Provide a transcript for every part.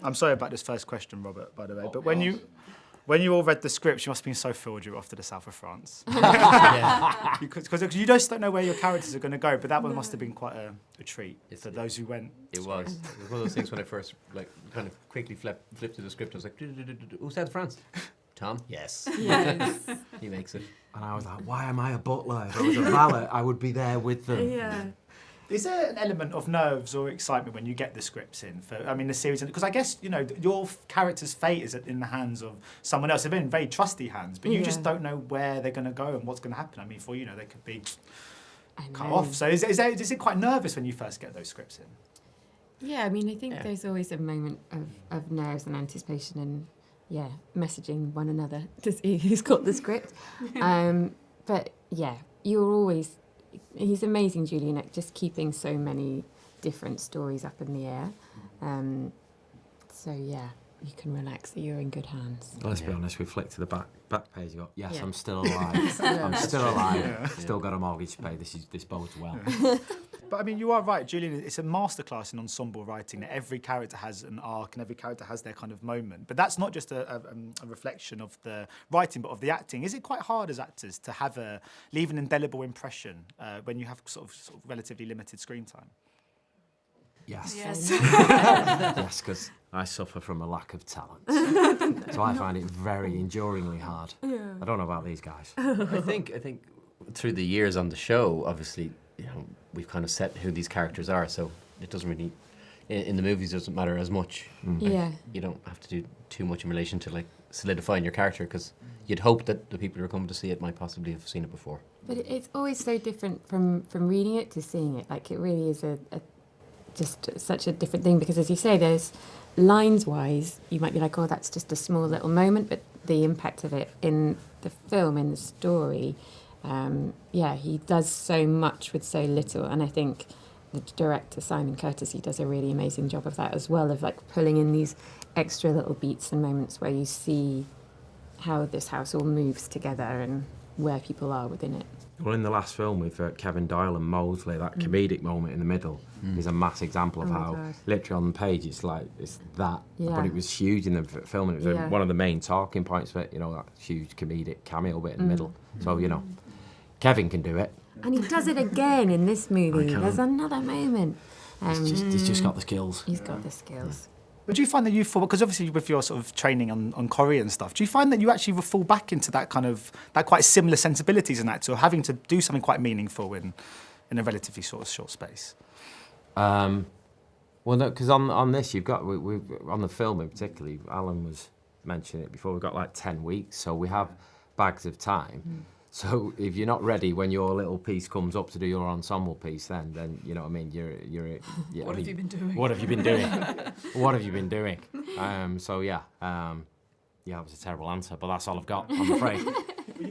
I'm sorry about this first question, Robert, by the way, but when you all read the script, you must have been so thrilled you were off to the south of France. Because you just don't know where your characters are going to go, but that one must have been quite a treat for those who went. It was. It was one of those things when I first kind of quickly flipped through the script. I was like, who's South of France? Tom? Yes. He makes it. And I was like, why am I a butler? If I was a valet, I would be there with them. Yeah. Is there an element of nerves or excitement when you get the scripts in? The series, because I guess, your character's fate is in the hands of someone else. They're in very trusty hands, but you just don't know where they're going to go and what's going to happen. I mean, for they could be cut off. So is it quite nervous when you first get those scripts in? Yeah, I mean, I think there's always a moment of nerves and anticipation and, messaging one another to see who's got the script. But, you're always... He's amazing, Julian, at just keeping so many different stories up in the air. You can relax that you're in good hands. Let's be honest, we flick to the back page. You go, yes, I'm still alive. I'm still alive. Yeah. Still got a mortgage to pay. This bodes well. But I mean, you are right, Julian. It's a masterclass in ensemble writing. That every character has an arc and every character has their kind of moment. But that's not just a reflection of the writing, but of the acting. Is it quite hard as actors to leave an indelible impression when you have sort of relatively limited screen time? Yes. Yes. Yes, because I suffer from a lack of talent. So I find it very enduringly hard. Yeah. I don't know about these guys. I think through the years on the show, obviously, we've kind of set who these characters are, so it doesn't really, in the movies, it doesn't matter as much. Yeah. You don't have to do too much in relation to solidifying your character, because you'd hope that the people who are coming to see it might possibly have seen it before. But it's always so different from reading it to seeing it. Like, it really is just such a different thing, because as you say, there's lines-wise, you might be like, oh, that's just a small little moment, but the impact of it in the film, in the story, he does so much with so little. And I think the director, Simon Curtis, he does a really amazing job of that as well, of pulling in these extra little beats and moments where you see how this house all moves together and where people are within it. Well, in the last film with Kevin Doyle and Molesley, that comedic moment in the middle is a mass example of how, literally on the page, it's that. Yeah. But it was huge in the film, and it was one of the main talking points for it, that huge comedic cameo bit in the middle. So, Kevin can do it. And he does it again in this movie. There's another moment. He's just got the skills. He's got the skills. But do you find that you fall, because obviously with your sort of training on choreo and stuff, do you find that you actually fall back into that quite similar sensibilities in acting, or having to do something quite meaningful in a relatively sort of short space? Well, no, because on this you've got, we on the film in particular, Alan was mentioning it before, we've got 10 weeks, so we have bags of time. So if you're not ready when your little piece comes up to do your ensemble piece, then you know what I mean. What have you been doing? What have you been doing? What have you been doing? It was a terrible answer, but that's all I've got. I'm afraid.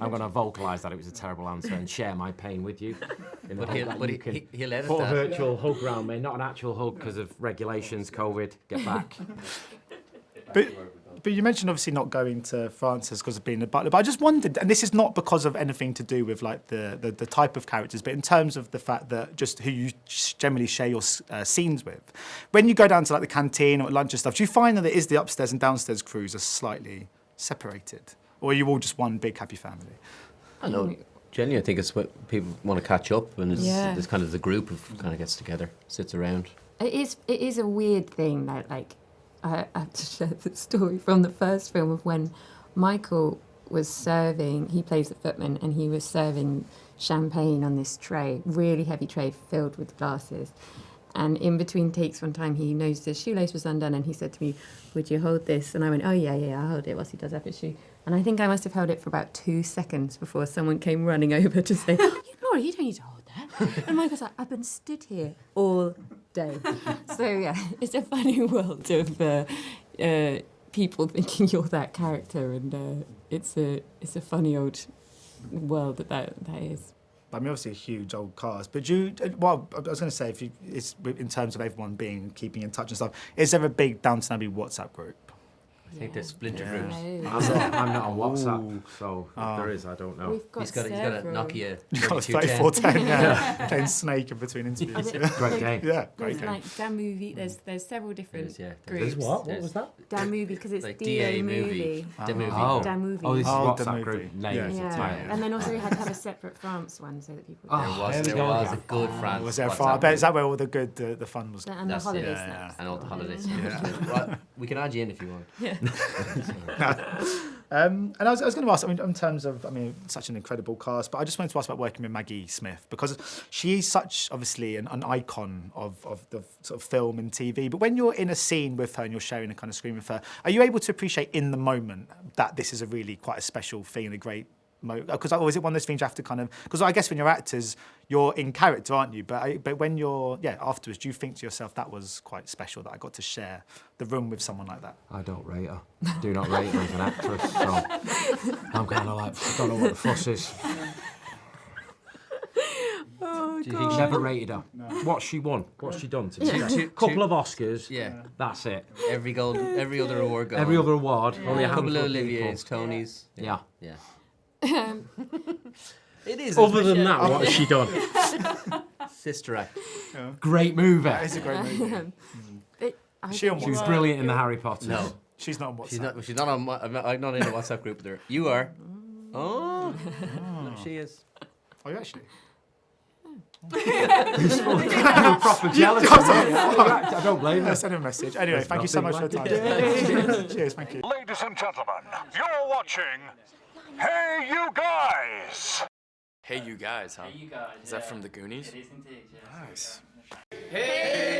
I'm going to vocalise that it was a terrible answer and share my pain with you. But he'll edit put that. a virtual hug round me, not an actual hug because of regulations, COVID. Get back. But you mentioned obviously not going to France because of being a butler. But I just wondered, and this is not because of anything to do with the type of characters, but in terms of the fact that just who you generally share your scenes with. When you go down to the canteen or at lunch and stuff, do you find that it is the upstairs and downstairs crews are slightly separated, or are you all just one big happy family? I know. Genuinely, I think it's what people want to catch up, and it's kind of the group of kind of gets together, sits around. It is a weird thing that I have to share the story from the first film of when Michael was serving, he plays the footman, and he was serving champagne on this tray, really heavy tray filled with glasses. And in between takes one time, he noticed his shoelace was undone, and he said to me, would you hold this? And I went, oh, yeah, I'll hold it whilst he does up his shoe. And I think I must have held it for about 2 seconds before someone came running over to say, Laura, you don't need to hold that. And Michael's like, I've been stood here all day. So, it's a funny world of people thinking you're that character, and it's a funny old world that is. I mean, obviously a huge old cast, but I was going to say, it's in terms of everyone keeping in touch and stuff, is there a big Downton Abbey WhatsApp group? I think there's splinter Yeah. groups. I'm not on WhatsApp, so if there is, I don't know. We've got He's got a several. Nokia Got 3210. 3410, yeah. Playing Snake in between interviews. Yeah, Great game. great There's game. like Dan Movie. There's several different There's groups. What There's- was that? Dan Movie because it's Like DA DA movie. The movie. Oh. Dan Movie. Oh, this is Oh, the WhatsApp movie. group name. Yeah. is it? Yeah, and then also we had to have a separate France one so that people. Oh, There there we was go. a good France. Was there WhatsApp far? I bet group. is that where all the good the fun was? And the That's it, holiday yeah, snacks. And all the holidays. Yeah. Right, we can add you in if you want. And I was going to ask, I mean, in terms of, I mean, such an incredible cast, but I just wanted to ask about working with Maggie Smith because she is such, obviously, an icon of the sort of film and TV. But when you're in a scene with her and you're sharing a kind of screen with her, are you able to appreciate in the moment that this is a really quite a special thing and a great moment? Because is it one of those things you have to kind of, because I guess when you're actors, you're in character, aren't you? But when you're, afterwards, do you think to yourself, that was quite special that I got to share the room with someone like that? I don't rate her. Do not rate her as an actress, so I'm kind of like, don't know what the fuss is. Oh, Do you think she Never rated her. What's she won? What's she done? Couple of Oscars. Yeah. That's it. Every other award goal. Every other award. Only a A couple handful of of Olivier's, people. Tonys. Yeah. Yeah. It is. Other than that, what has she done? Sister Act. Great movie. That is a great movie. She was brilliant in the Harry Potter. No. She's not on WhatsApp. She's not on. I'm not in a WhatsApp group with her. You are. Oh. No, she is. Are you actually? Proper jealous. I don't blame her. Send him a message. Anyway, thank you so much for your time. Cheers, thank you. Ladies and gentlemen, you're watching Hey You Guys! Hey, you guys, huh? Hey, you guys. Is that from the Goonies? It is indeed, yeah. Nice. Hey,